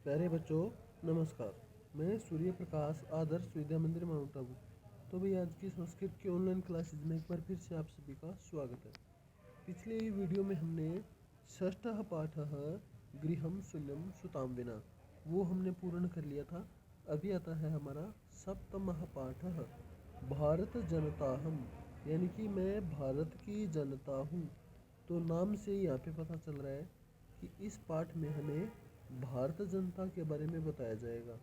प्यारे बच्चों नमस्कार। मैं सूर्य प्रकाश आदर्श विद्या मंदिर माउंट आबू। तो भाई आज की संस्कृत की ऑनलाइन क्लासेज में एक बार फिर से आप सभी का स्वागत है। पिछले वीडियो में हमने षष्ठः पाठः गृहं शून्यं सुतां विना वो हमने पूर्ण कर लिया था। अभी आता है हमारा सप्तमः पाठः भारत जनता हम, यानी कि मैं भारत की जनता हूँ। तो नाम से यहाँ पे पता चल रहा है कि इस पाठ में हमें भारत जनता के बारे में बताया जाएगा।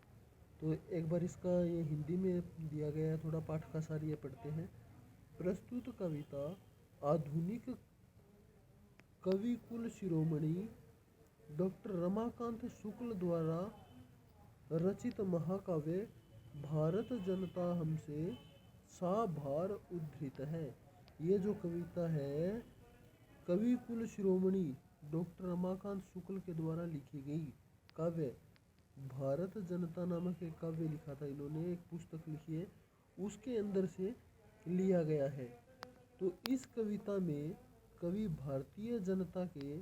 तो एक बार इसका ये हिंदी में दिया गया है, थोड़ा पाठ का सार ये पढ़ते हैं। प्रस्तुत कविता आधुनिक कवि कुल शिरोमणि डॉक्टर रमाकांत शुक्ल द्वारा रचित महाकाव्य भारत जनता हमसे साभार उद्धृत है। ये जो कविता है कवि कुल शिरोमणि डॉक्टर रमाकांत शुक्ल के द्वारा लिखी गई काव्य भारत जनता नामक एक काव्य लिखा था इन्होंने, एक पुस्तक लिखी है, उसके अंदर से लिया गया है। तो इस कविता में कवि भारतीय जनता के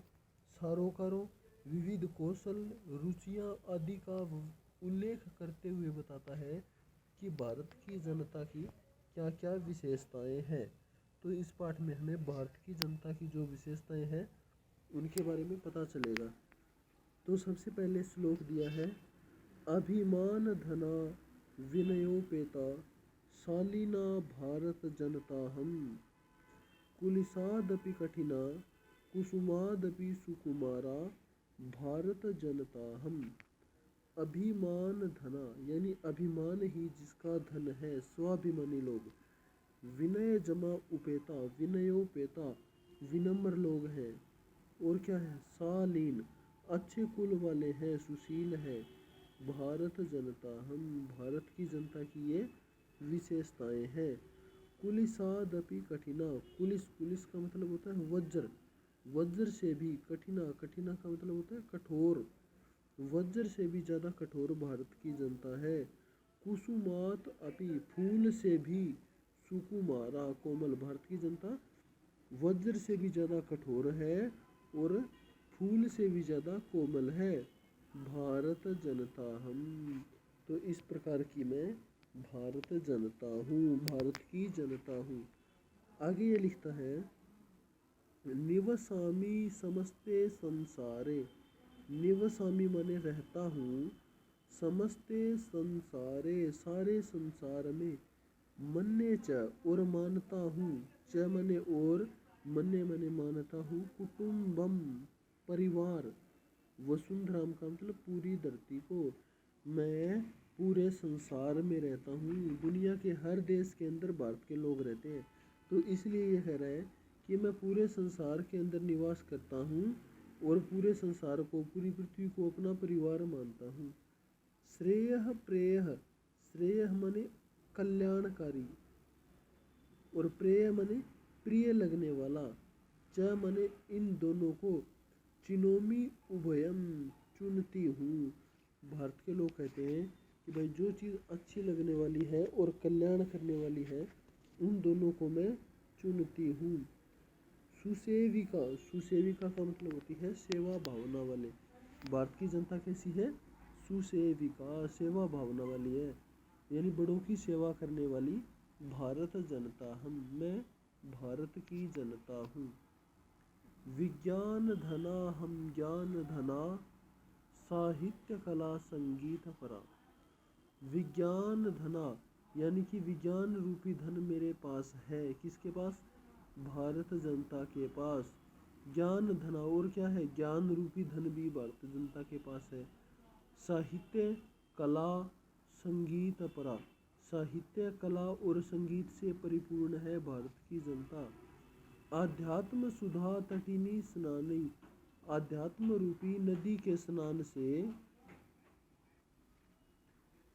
सरोकारों, विविध कौशल, रुचियां आदि का उल्लेख करते हुए बताता है कि भारत की जनता की क्या क्या विशेषताएं हैं। तो इस पाठ में हमें भारत की जनता की जो विशेषताएं हैं उनके बारे में पता चलेगा। तो सबसे पहले श्लोक दिया है, अभिमान धना विनयोपेता शालीना भारत जनता हम, कुलिसादपि कठिना कुसुमादपि सुकुमारा भारत जनता हम। अभिमान धना यानी अभिमान ही जिसका धन है, स्वाभिमानी लोग। विनय जमा उपेता, विनयोपेता विनम्र लोग हैं। और क्या है, शालीन अच्छे कुल वाले हैं, सुशील है। भारत जनता हम, भारत की जनता की ये विशेषताएं हैं। कुलिसादपि कठिना, कुलिस का मतलब होता है वज्र, वज्र से भी कठिना, कठिना का मतलब होता है कठोर, वज्र से भी ज़्यादा कठोर भारत की जनता है। कुसुमात अपि, फूल से भी सुकुमारा कोमल, भारत की जनता वज्र से भी ज़्यादा कठोर है और फूल से भी ज़्यादा कोमल है। भारत जनता हम, तो इस प्रकार की मैं भारत जनता हूँ, भारत की जनता हूँ। आगे ये लिखता है, निवसामि समस्ते संसारे, निवसामि माने रहता हूँ, समस्ते संसारे सारे संसार में, मन्ने च और मानता हूँ, च मने और, मन्ने मने मानता हूँ, कुटुम्बम परिवार, वसुंधराम का मतलब पूरी धरती को। मैं पूरे संसार में रहता हूँ, दुनिया के हर देश के अंदर भारत के लोग रहते हैं। तो इसलिए ये कह रहा है कि मैं पूरे संसार के अंदर निवास करता हूँ और पूरे संसार को, पूरी पृथ्वी को अपना परिवार मानता हूँ। श्रेयः प्रेयः, श्रेयः मने कल्याणकारी और प्रेय मने प्रिय लगने वाला, च मने इन दोनों को, चिनोमी उभयम चुनती हूँ। भारत के लोग कहते हैं कि भाई जो चीज़ अच्छी लगने वाली है और कल्याण करने वाली है उन दोनों को मैं चुनती हूँ। सुसेविका, सुसेविका का मतलब होती है सेवा भावना वाले। भारत की जनता कैसी है, सुसेविका, सेवा भावना वाली है, यानी बड़ों की सेवा करने वाली भारत जनता हम, मैं भारत की जनता हूँ। विज्ञान धना हम ज्ञान धना साहित्य कला संगीत परा, विज्ञान धना यानी कि विज्ञान रूपी धन मेरे पास है, किसके पास, भारत जनता के पास। ज्ञान धना और क्या है, ज्ञान रूपी धन भी भारत जनता के पास है। साहित्य कला संगीत परा, साहित्य कला और संगीत से परिपूर्ण है भारत की जनता। आध्यात्म सुधा तटिनी स्नानी, आध्यात्म रूपी नदी के स्नान से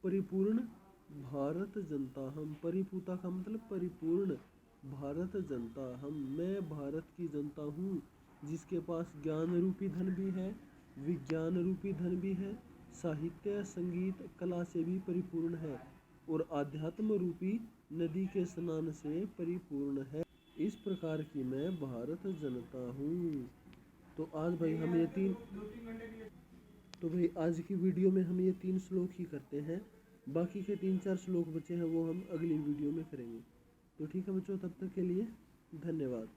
परिपूर्ण भारत जनता हम, परिपूता का मतलब परिपूर्ण, भारत जनता हम, मैं भारत की जनता हूँ जिसके पास ज्ञान रूपी धन भी है, विज्ञान रूपी धन भी है, साहित्य संगीत कला से भी परिपूर्ण है और आध्यात्म रूपी नदी के स्नान से परिपूर्ण है। इस प्रकार की मैं भारत जनता हूँ। तो आज भाई हम ये तीन तो भाई आज की वीडियो में हम ये 3 श्लोक ही करते हैं, बाकी के 3-4 श्लोक बचे हैं वो हम अगली वीडियो में करेंगे। तो ठीक है बच्चों, तब तक के लिए धन्यवाद।